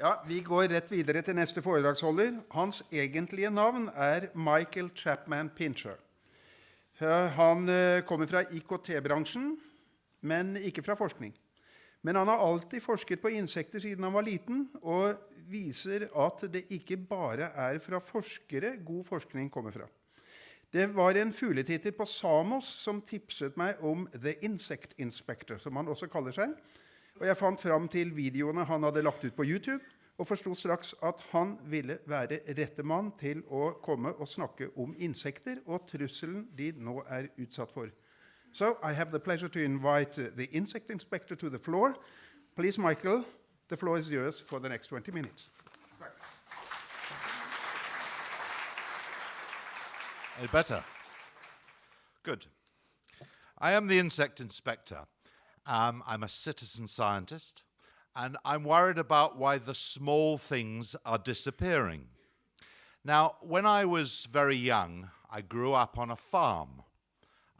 Ja, vi går rett videre til neste foredragsholder. Hans egentlige navn Michael Chapman Pincher. Han kommer fra IKT-bransjen, men ikke fra forskning. Men han har alltid forsket på insekter siden han var liten, og viser at det ikke bare fra forskere god forskning kommer fra. Det var en fugletitter på Samos som tipset meg om The Insect Inspector, som han også kaller seg. Og jeg fant fram til videoene han hadde lagt ut på YouTube, og forstod straks at han ville være rette mann til å komme og snakke om insekter og trusselen de nå utsatt for. So I have the pleasure to invite the insect inspector to the floor. Please, Michael, the floor is yours for the next 20 minutes. Any better? Good. I am the insect inspector. I'm a citizen scientist, and I'm worried about why the small things are disappearing. Now, when I was very young, I grew up on a farm,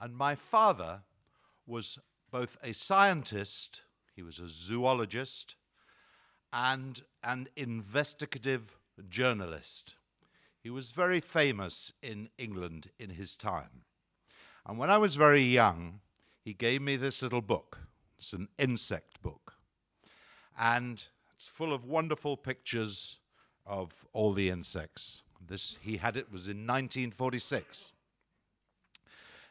and my father was both a scientist, he was a zoologist, and an investigative journalist. He was very famous in England in his time. And when I was very young, he gave me this little book. It's an insect book. And it's full of wonderful pictures of all the insects. He had it was in 1946.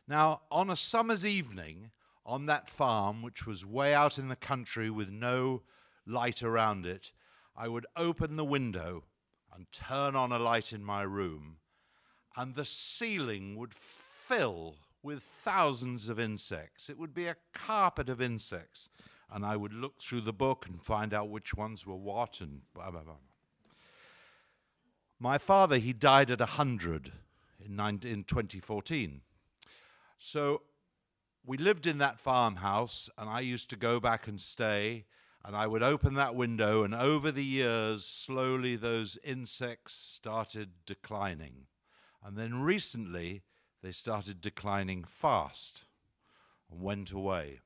Now, on a summer's evening on that farm, which was way out in the country with no light around it, I would open the window and turn on a light in my room, and the ceiling would fill with thousands of insects. It would be a carpet of insects, and I would look through the book and find out which ones were what and blah, blah, blah. My father, he died at 100 in 2014. So we lived in that farmhouse, and I used to go back and stay, and I would open that window, and over the years, slowly those insects started declining. And then recently, they started declining fast and went away.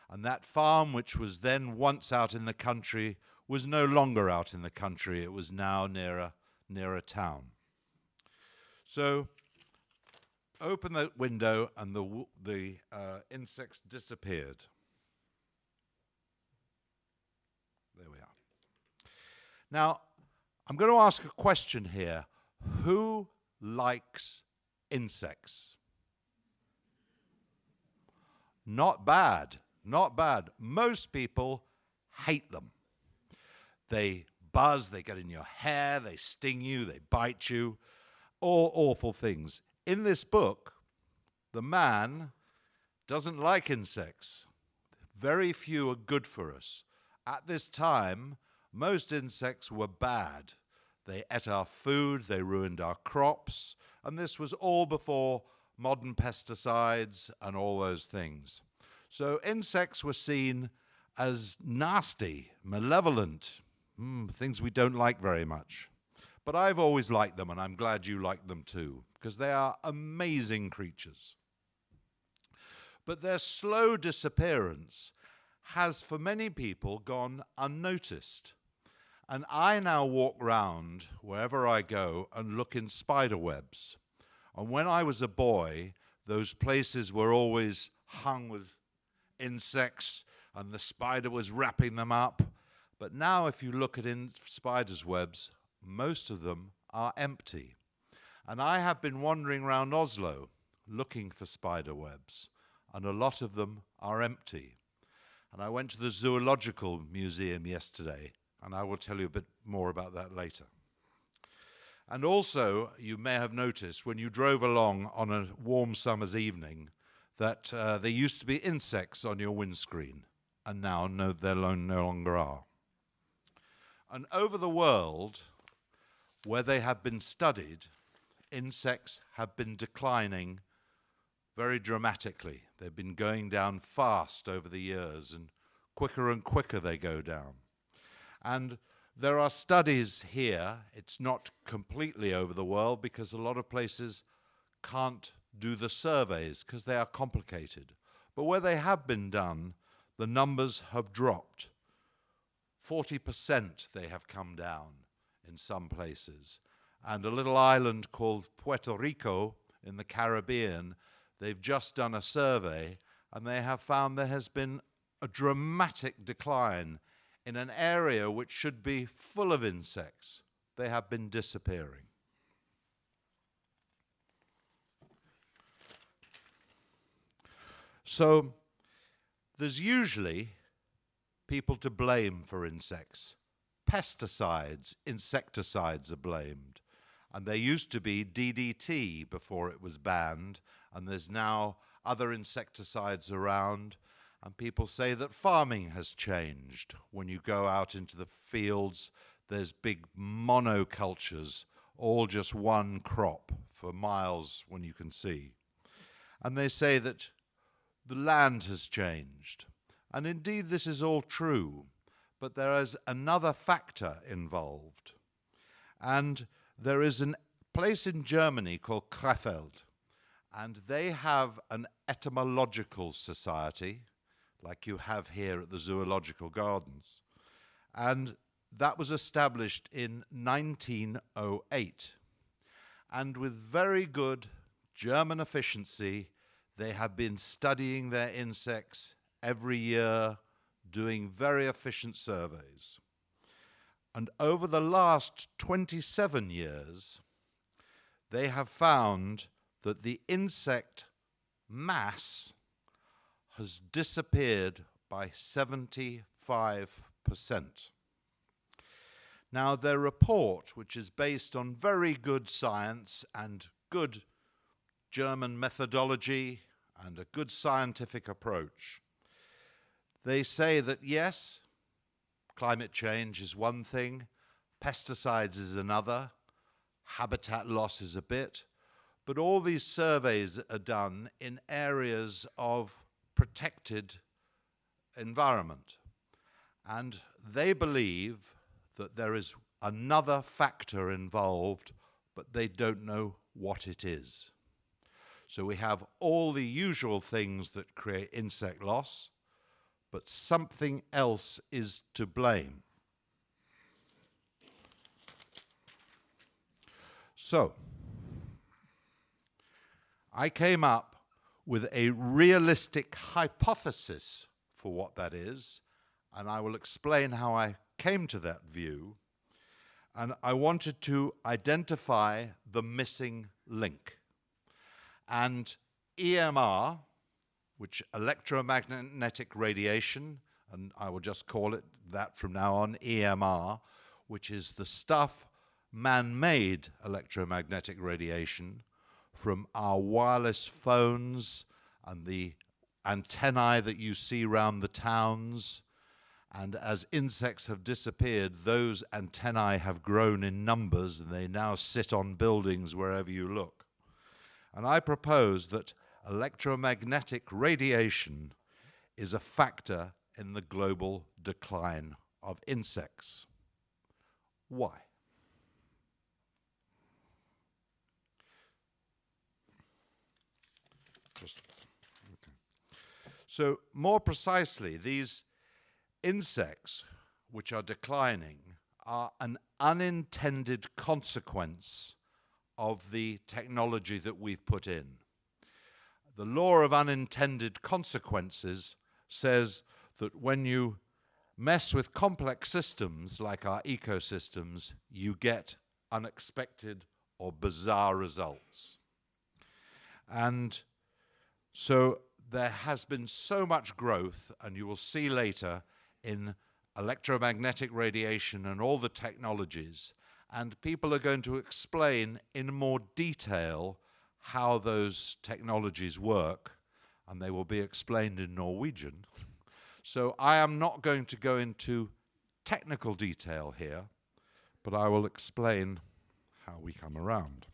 And that farm, which was then once out in the country, was no longer out in the country. It was now near a town. So open the window, and the insects disappeared. There we are. Now, I'm going to ask a question here. Who likes insects? Not bad, not bad. Most people hate them. They buzz, they get in your hair, they sting you, they bite you, all awful things. In this book, the man doesn't like insects. Very few are good for us. At this time, most insects were bad. They ate our food, they ruined our crops, and this was all before modern pesticides and all those things. So insects were seen as nasty, malevolent, things we don't like very much. But I've always liked them, and I'm glad you like them too, because they are amazing creatures. But their slow disappearance has, for many people, gone unnoticed. And I now walk round wherever I go and look in spider webs. And when I was a boy, those places were always hung with insects, and the spider was wrapping them up. But now if you look at spiders' webs, most of them are empty. And I have been wandering around Oslo looking for spider webs, and a lot of them are empty. And I went to the Zoological Museum yesterday, and I will tell you a bit more about that later. And also, you may have noticed when you drove along on a warm summer's evening that there used to be insects on your windscreen, and now there no longer are. And over the world, where they have been studied, insects have been declining very dramatically. They've been going down fast over the years, and quicker they go down. And there are studies here. It's not completely over the world because a lot of places can't do the surveys because they are complicated. But where they have been done, the numbers have dropped 40% they have come down in some places. And a little island called Puerto Rico in the Caribbean, they've just done a survey, and they have found there has been a dramatic decline in an area which should be full of insects. They have been disappearing. So there's usually people to blame for insects. Pesticides, insecticides are blamed. And there used to be DDT before it was banned, and there's now other insecticides around. And people say that farming has changed. When you go out into the fields, there's big monocultures, all just one crop for miles when you can see. And they say that the land has changed. And indeed, this is all true. But there is another factor involved. And there is a place in Germany called Krefeld. And they have an etymological society, like you have here at the Zoological Gardens. And that was established in 1908. And with very good German efficiency, they have been studying their insects every year, doing very efficient surveys. And over the last 27 years, they have found that the insect mass has disappeared by 75%. Now, their report, which is based on very good science and good German methodology and a good scientific approach, they say that yes, climate change is one thing, pesticides is another, habitat loss is a bit, but all these surveys are done in areas of protected environment. And they believe that there is another factor involved, but they don't know what it is. So we have all the usual things that create insect loss, but something else is to blame. So, I came up with a realistic hypothesis for what that is, and I will explain how I came to that view. And I wanted to identify the missing link. And EMR, which electromagnetic radiation, and I will just call it that from now on, EMR, which is the stuff, man-made electromagnetic radiation from our wireless phones and the antennae that you see around the towns. And as insects have disappeared, those antennae have grown in numbers, and they now sit on buildings wherever you look. And I propose that electromagnetic radiation is a factor in the global decline of insects. Why? So more precisely, these insects which are declining are an unintended consequence of the technology that we've put in. The law of unintended consequences says that when you mess with complex systems like our ecosystems, you get unexpected or bizarre results. And so there has been so much growth, and you will see later, in electromagnetic radiation and all the technologies, and people are going to explain in more detail how those technologies work, and they will be explained in Norwegian. So I am not going to go into technical detail here, but I will explain how we come around.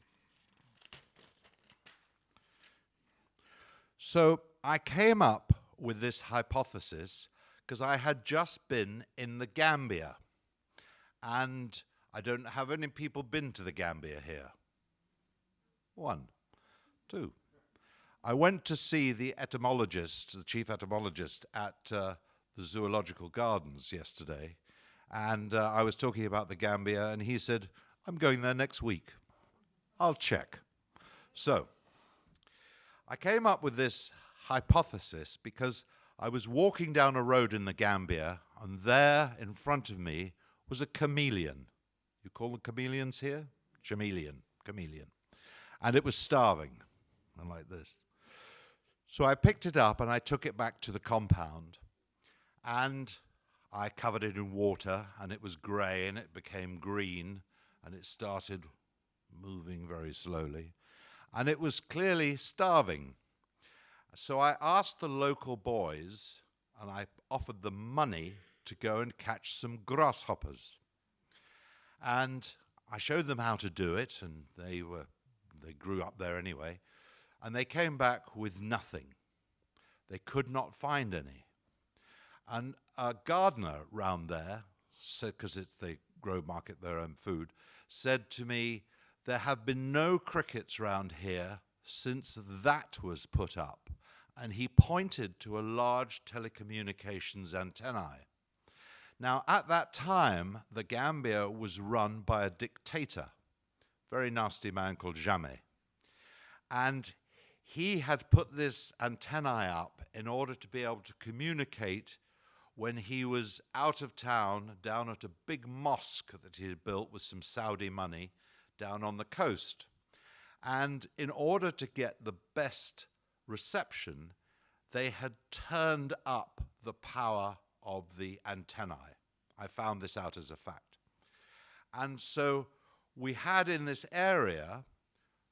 So I came up with this hypothesis because I had just been in the Gambia, and I don't have any people been to the Gambia here. 1, 2. I went to see the entomologist, the chief entomologist at the Zoological Gardens yesterday, And I was talking about the Gambia, and he said, I'm going there next week. I'll check. So I came up with this hypothesis because I was walking down a road in the Gambia, and there in front of me was a chameleon. You call them chameleons here? Chameleon. And it was starving, and like this. So I picked it up and I took it back to the compound, and I covered it in water, and it was grey, and it became green, and it started moving very slowly, and it was clearly starving. So I asked the local boys, and I offered them money to go and catch some grasshoppers. And I showed them how to do it, and they grew up there anyway, and they came back with nothing. They could not find any. And a gardener round there said, because they market their own food, said to me, there have been no crickets round here since that was put up. And he pointed to a large telecommunications antennae. Now, at that time, the Gambia was run by a dictator, very nasty man called Jammeh. And he had put this antennae up in order to be able to communicate when he was out of town, down at a big mosque that he had built with some Saudi money down on the coast. And in order to get the best reception, they had turned up the power of the antennae. I found this out as a fact. And so we had in this area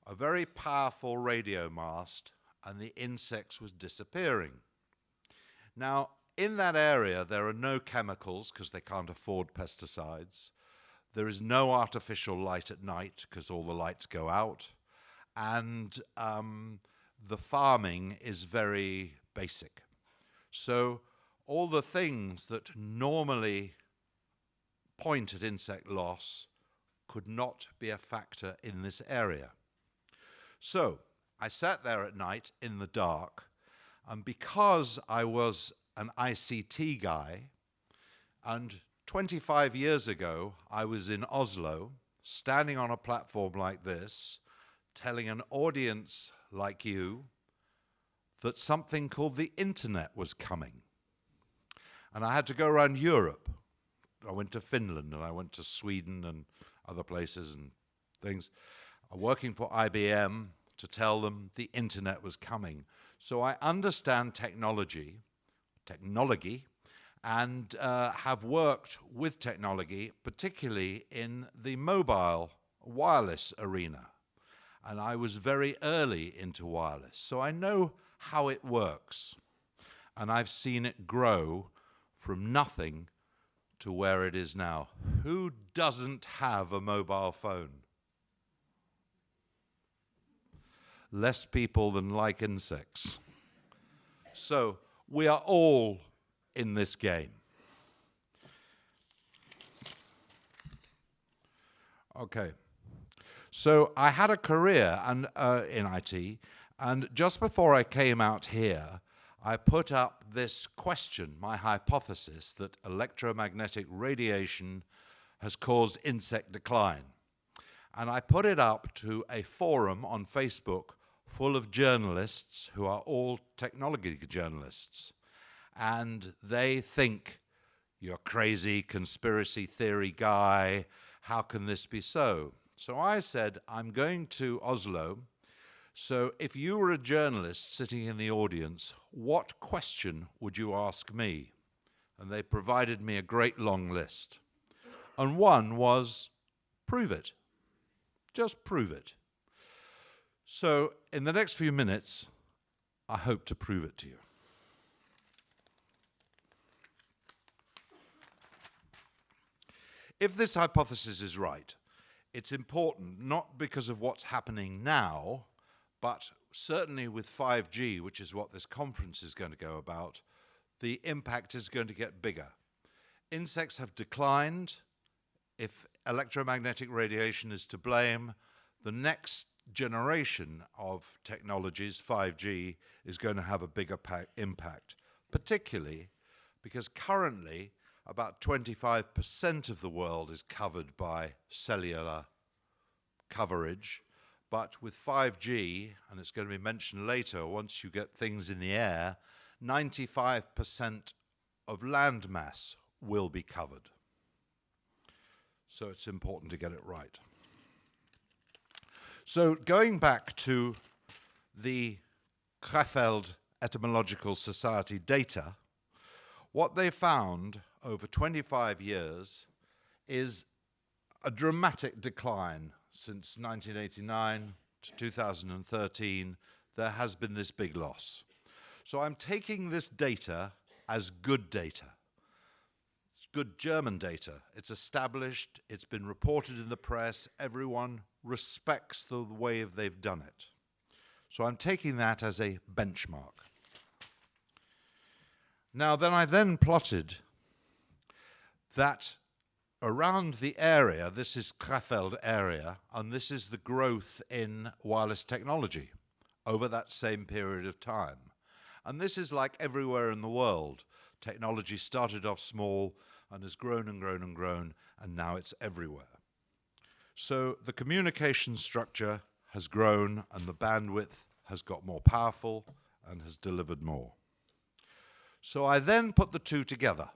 a very powerful radio mast, and the insects was disappearing. Now, in that area, there are no chemicals because they can't afford pesticides. There is no artificial light at night because all the lights go out. And the farming is very basic. So all the things that normally point at insect loss could not be a factor in this area. So I sat there at night in the dark, and because I was an ICT guy, and 25 years ago I was in Oslo, standing on a platform like this, telling an audience like you that something called the internet was coming. And I had to go around Europe. I went to Finland, and I went to Sweden and other places and things, working for IBM to tell them the internet was coming. So I understand technology, and have worked with technology, particularly in the mobile wireless arena. And I was very early into wireless, so I know how it works. And I've seen it grow from nothing to where it is now. Who doesn't have a mobile phone? Less people than like insects. So we are all in this game. Okay. So I had a career in IT, and just before I came out here, I put up this question, my hypothesis that electromagnetic radiation has caused insect decline. And I put it up to a forum on Facebook full of journalists who are all technology journalists. And they think, you're crazy, conspiracy theory guy, how can this be so? So I said, I'm going to Oslo. So if you were a journalist sitting in the audience, what question would you ask me? And they provided me a great long list. And one was, prove it. Just prove it. So in the next few minutes, I hope to prove it to you. If this hypothesis is right, it's important not because of what's happening now, but certainly with 5G, which is what this conference is going to go about, the impact is going to get bigger. Insects have declined. If electromagnetic radiation is to blame, the next generation of technologies, 5G, is going to have a bigger impact, particularly because currently about 25% of the world is covered by cellular coverage. But with 5G, and it's going to be mentioned later, once you get things in the air, 95% of land mass will be covered. So it's important to get it right. So going back to the Krefeld Etymological Society data, what they found over 25 years is a dramatic decline. Since 1989 to 2013, there has been this big loss. So I'm taking this data as good data. It's good German data. It's established, it's been reported in the press, everyone respects the way they've done it. So I'm taking that as a benchmark. Now, I then plotted that around the area, this is Krefeld area, and this is the growth in wireless technology over that same period of time. And this is like everywhere in the world. Technology started off small and has grown and grown and grown, and now it's everywhere. So the communication structure has grown, and the bandwidth has got more powerful and has delivered more. So I then put the two together.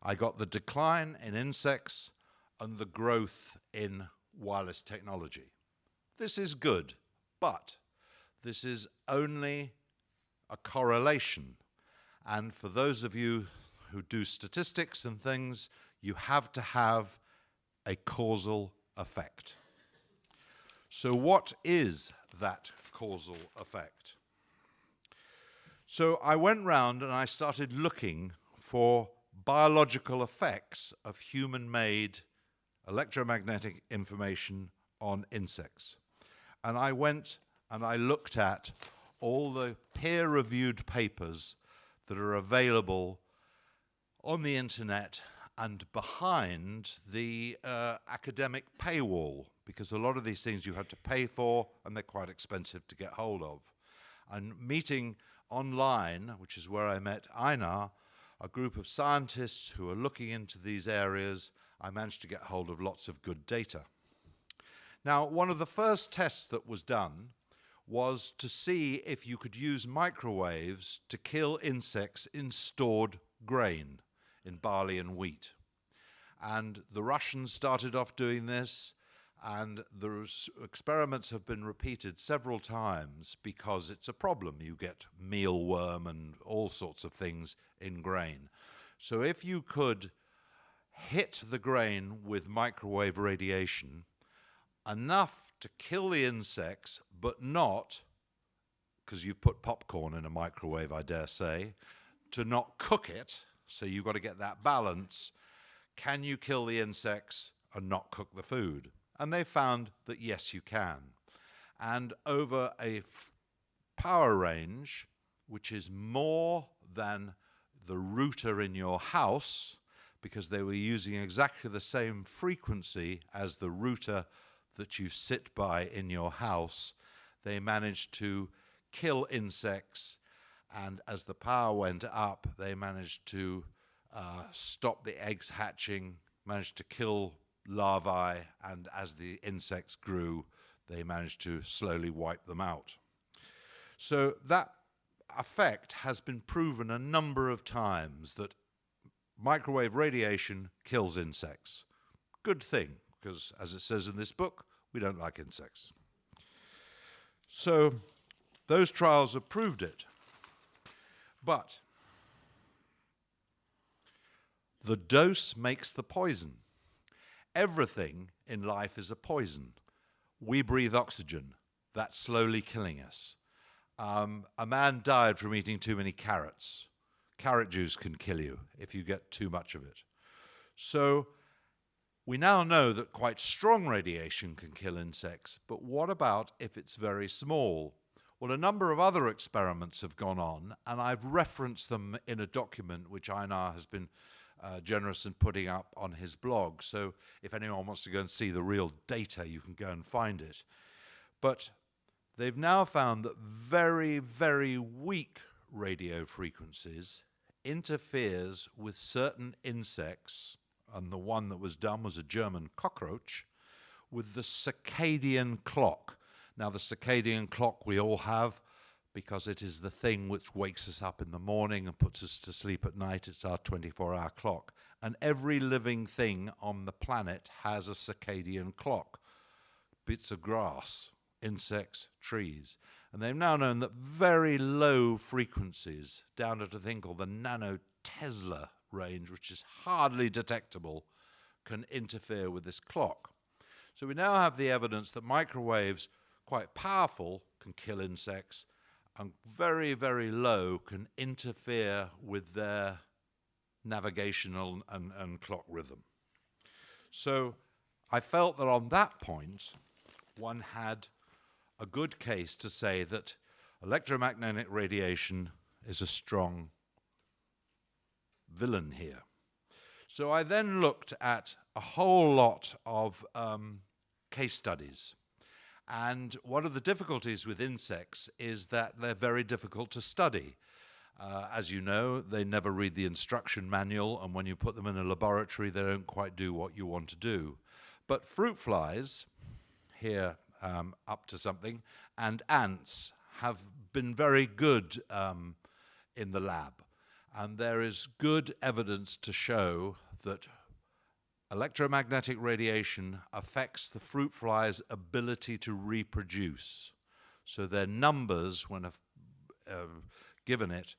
I got the decline in insects and the growth in wireless technology. This is good, but this is only a correlation. And for those of you who do statistics and things, you have to have a causal effect. So what is that causal effect? So I went round and I started looking for biological effects of human-made electromagnetic information on insects. And I went and I looked at all the peer-reviewed papers that are available on the internet and behind the academic paywall, because a lot of these things you have to pay for and they're quite expensive to get hold of. And meeting online, which is where I met Einar, a group of scientists who are looking into these areas, I managed to get hold of lots of good data. Now, one of the first tests that was done was to see if you could use microwaves to kill insects in stored grain, in barley and wheat. And the Russians started off doing this, and the experiments have been repeated several times because it's a problem. You get mealworm and all sorts of things in grain. So if you could hit the grain with microwave radiation, enough to kill the insects, but not, because you put popcorn in a microwave, I dare say, to not cook it, so you've got to get that balance. Can you kill the insects and not cook the food? And they found that yes, you can. And over a power range, which is more than the router in your house, because they were using exactly the same frequency as the router that you sit by in your house, they managed to kill insects, and as the power went up, they managed to stop the eggs hatching, managed to kill larvae, and as the insects grew, they managed to slowly wipe them out. So that effect has been proven a number of times, that microwave radiation kills insects. Good thing, because as it says in this book, we don't like insects. So those trials have proved it. But the dose makes the poison. Everything in life is a poison. We breathe oxygen. That's slowly killing us. A man died from eating too many carrots. Carrot juice can kill you if you get too much of it. So we now know that quite strong radiation can kill insects, but what about if it's very small? Well, a number of other experiments have gone on, and I've referenced them in a document which Einar has been generous in putting up on his blog. So if anyone wants to go and see the real data, you can go and find it. But they've now found that very, very weak radio frequencies interferes with certain insects, and the one that was done was a German cockroach, with the circadian clock. Now, the circadian clock we all have, because it is the thing which wakes us up in the morning and puts us to sleep at night. It's our 24-hour clock. And every living thing on the planet has a circadian clock. Bits of grass, insects, trees. And they've now known that very low frequencies, down at a thing called the nanotesla range, which is hardly detectable, can interfere with this clock. So we now have the evidence that microwaves, quite powerful, can kill insects, and very, very low can interfere with their navigational and clock rhythm. So I felt that on that point, one had a good case to say that electromagnetic radiation is a strong villain here. So I then looked at a whole lot of case studies. And one of the difficulties with insects is that they're very difficult to study. As you know, they never read the instruction manual, and when you put them in a laboratory, they don't quite do what you want to do. But fruit flies, here up to something, and ants have been very good in the lab. And there is good evidence to show that electromagnetic radiation affects the fruit fly's ability to reproduce. So their numbers, when given it,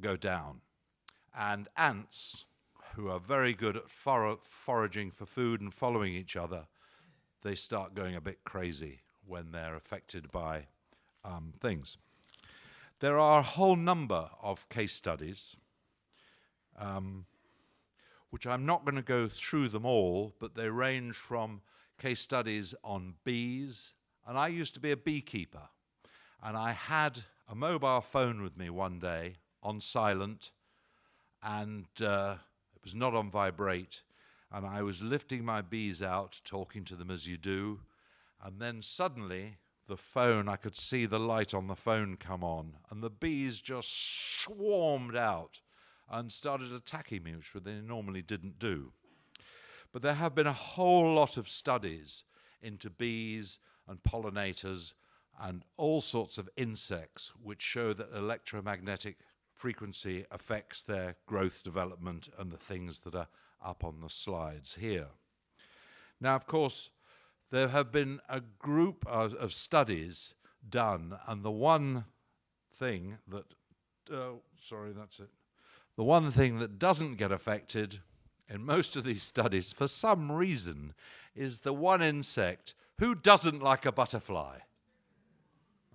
go down. And ants, who are very good at foraging for food and following each other, they start going a bit crazy when they're affected by things. There are a whole number of case studies, which I'm not going to go through them all, but they range from case studies on bees. And I used to be a beekeeper, and I had a mobile phone with me one day on silent, and it was not on vibrate, and I was lifting my bees out, talking to them as you do, and then suddenly the phone, I could see the light on the phone come on, and the bees just swarmed out and started attacking me, which they normally didn't do. But there have been a whole lot of studies into bees and pollinators and all sorts of insects which show that electromagnetic frequency affects their growth, development, and the things that are up on the slides here. Now, of course, there have been a group of studies done, and the one thing that, the one thing that doesn't get affected in most of these studies, for some reason, is the one insect who doesn't like a butterfly.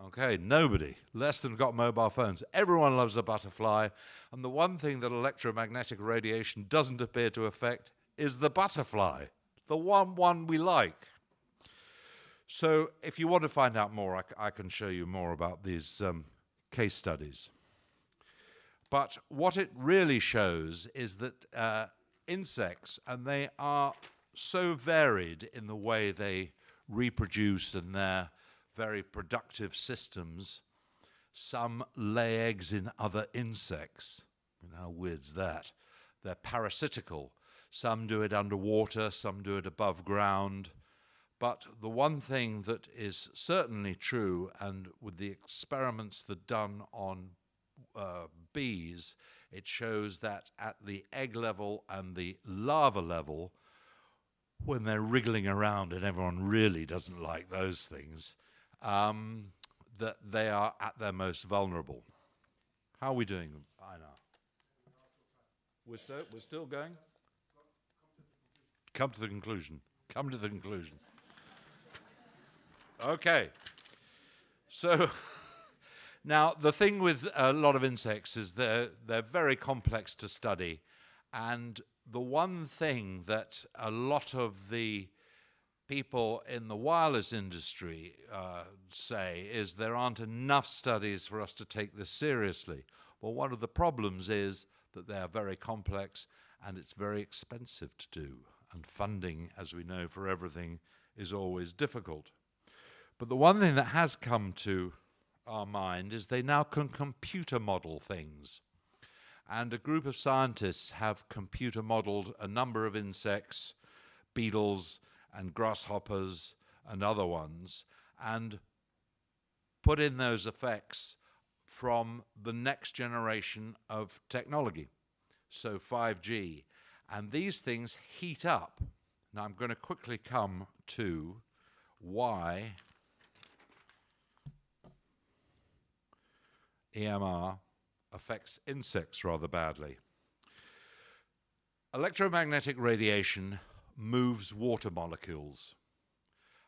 Okay, nobody, less than got mobile phones. Everyone loves a butterfly, and the one thing that electromagnetic radiation doesn't appear to affect is the butterfly, the one we like. So if you want to find out more, I can show you more about these case studies. But what it really shows is that insects, and they are so varied in the way they reproduce and their very productive systems. Some lay eggs in other insects. How weird's that? They're parasitical. Some do it underwater, some do it above ground. But the one thing that is certainly true, and with the experiments that done on bees, it shows that at the egg level and the larva level, when they're wriggling around, and everyone really doesn't like those things, that they are at their most vulnerable. How are we doing? I know. We're still going? Come to the conclusion. Come to the conclusion. Okay. So now the thing with a lot of insects is they're very complex to study, and the one thing that a lot of the people in the wireless industry say is there aren't enough studies for us to take this seriously. Well, one of the problems is that they are very complex and it's very expensive to do, and funding, as we know, for everything is always difficult. But the one thing that has come to our mind is they now can computer model things. And a group of scientists have computer modeled a number of insects, beetles and grasshoppers and other ones, and put in those effects from the next generation of technology, so 5G. And these things heat up. Now I'm going to quickly come to why EMR affects insects rather badly. Electromagnetic radiation moves water molecules,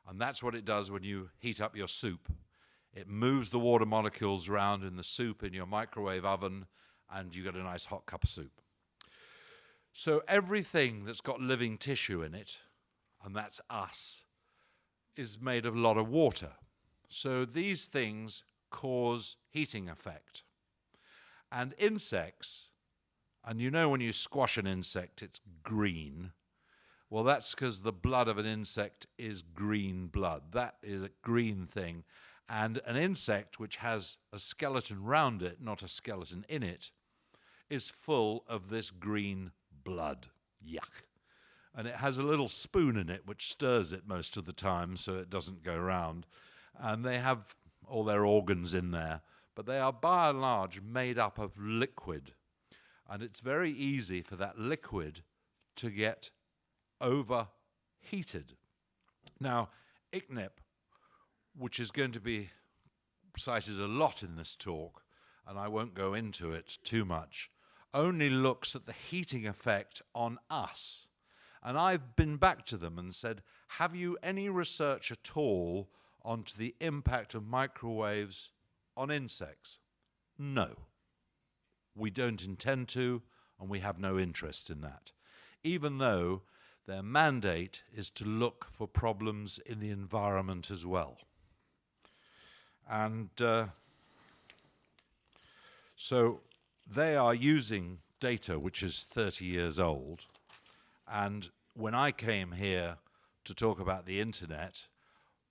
and that's what it does when you heat up your soup. It moves the water molecules around in the soup in your microwave oven, and you get a nice hot cup of soup. So everything that's got living tissue in it, and that's us, is made of a lot of water. So these things cause heating effect. And insects, and you know when you squash an insect, it's green. Well, that's because the blood of an insect is green blood. That is a green thing. And an insect which has a skeleton round it, not a skeleton in it, is full of this green blood. Yuck. And it has a little spoon in it which stirs it most of the time so it doesn't go round. And they have all their organs in there, but they are by and large made up of liquid. And it's very easy for that liquid to get overheated. Now, ICNIP, which is going to be cited a lot in this talk, and I won't go into it too much, only looks at the heating effect on us. And I've been back to them and said, have you any research at all onto the impact of microwaves on insects? No. We don't intend to, and we have no interest in that, even though their mandate is to look for problems in the environment as well. And so they are using data which is 30 years old. And when I came here to talk about the internet,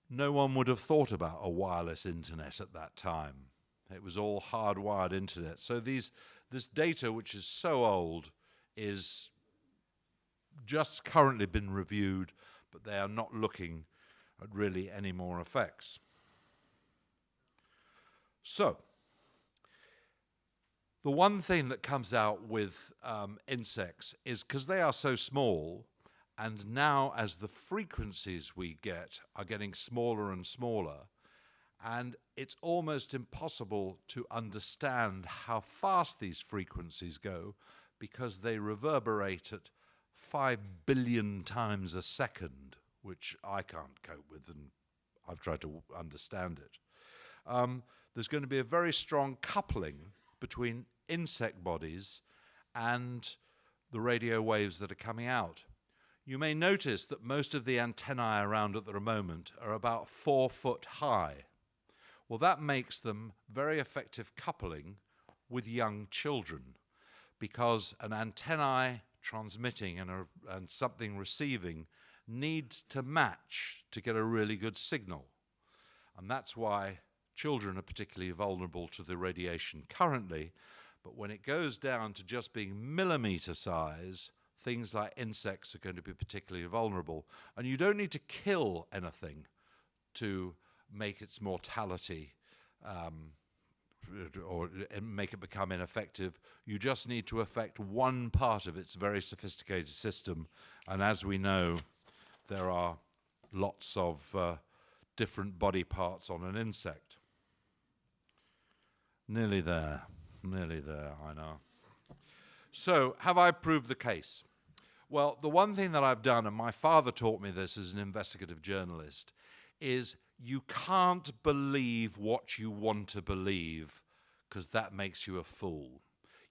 no one would have thought about a wireless internet at that time. It was all hardwired internet. So this data, which is so old, is just currently been reviewed, but they are not looking at really any more effects. So, the one thing that comes out with insects is because they are so small, and now as the frequencies we get are getting smaller and smaller, and it's almost impossible to understand how fast these frequencies go because they reverberate at 5 billion times a second, which I can't cope with, and I've tried to understand it. There's going to be a very strong coupling between insect bodies and the radio waves that are coming out. You may notice that most of the antennae around at the moment are about 4 foot high. Well, that makes them very effective coupling with young children, because an antennae transmitting and something receiving needs to match to get a really good signal. And that's why children are particularly vulnerable to the radiation currently. But when it goes down to just being millimeter size, things like insects are going to be particularly vulnerable. And you don't need to kill anything to make its mortality or make it become ineffective. You just need to affect one part of its very sophisticated system. And as we know, there are lots of different body parts on an insect. Nearly there, I know. So, have I proved the case? Well, the one thing that I've done, and my father taught me this as an investigative journalist, is you can't believe what you want to believe, because that makes you a fool.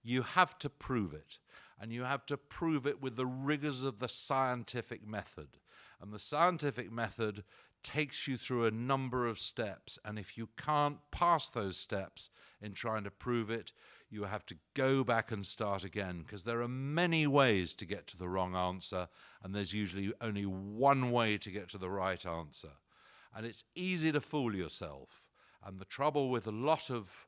You have to prove it, and you have to prove it with the rigors of the scientific method. And the scientific method takes you through a number of steps, and if you can't pass those steps in trying to prove it, you have to go back and start again, because there are many ways to get to the wrong answer, and there's usually only one way to get to the right answer. And it's easy to fool yourself. And the trouble with a lot of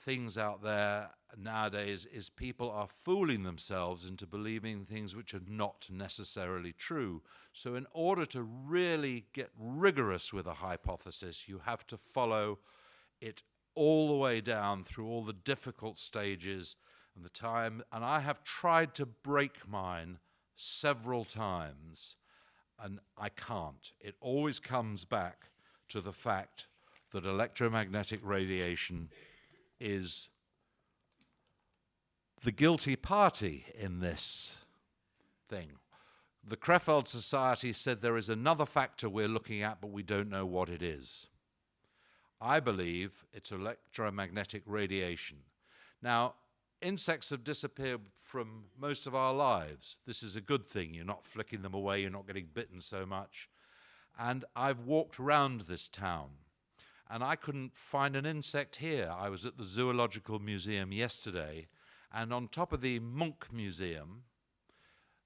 things out there nowadays is people are fooling themselves into believing things which are not necessarily true. So in order to really get rigorous with a hypothesis, you have to follow it all the way down through all the difficult stages and the time. And I have tried to break mine several times, and I can't. It always comes back to the fact that electromagnetic radiation is the guilty party in this thing. The Krefeld Society said there is another factor we're looking at, but we don't know what it is. I believe it's electromagnetic radiation. Now, insects have disappeared from most of our lives. This is a good thing. You're not flicking them away. You're not getting bitten so much. And I've walked around this town, and I couldn't find an insect here. I was at the Zoological Museum yesterday, and on top of the Munch Museum,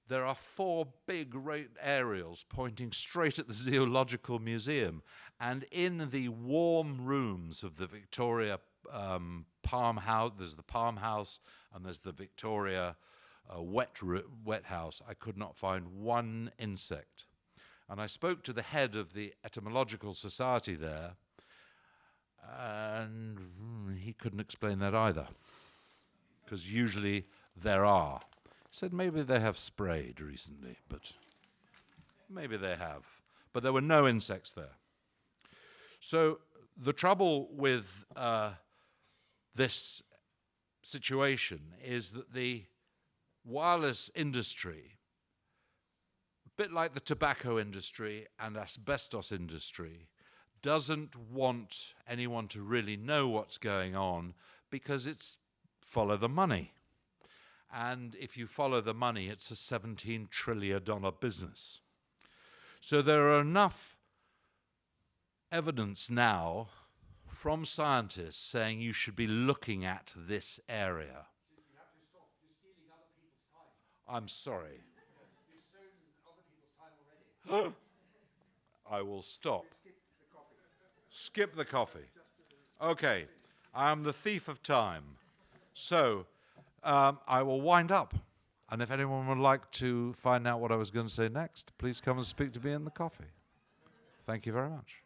there are 4 big aerials pointing straight at the Zoological Museum. And in the warm rooms of the Victoria Palm House, there's the Palm House and there's the Victoria wet house, I could not find one insect. And I spoke to the head of the Etymological Society there, and he couldn't explain that either, because usually there are. He said maybe they have sprayed recently, but maybe they have. But there were no insects there. So the trouble with this situation is that the wireless industry, a bit like the tobacco industry and asbestos industry, doesn't want anyone to really know what's going on because it's follow the money. And if you follow the money, it's a $17 trillion business. So there are enough evidence now from scientists saying you should be looking at this area. You have to stop. You're stealing other people's time. I'm sorry. You've stolen other people's time already. I will stop. Skip the coffee. Okay. I'm the thief of time. So I will wind up. And if anyone would like to find out what I was going to say next, please come and speak to me in the coffee. Thank you very much.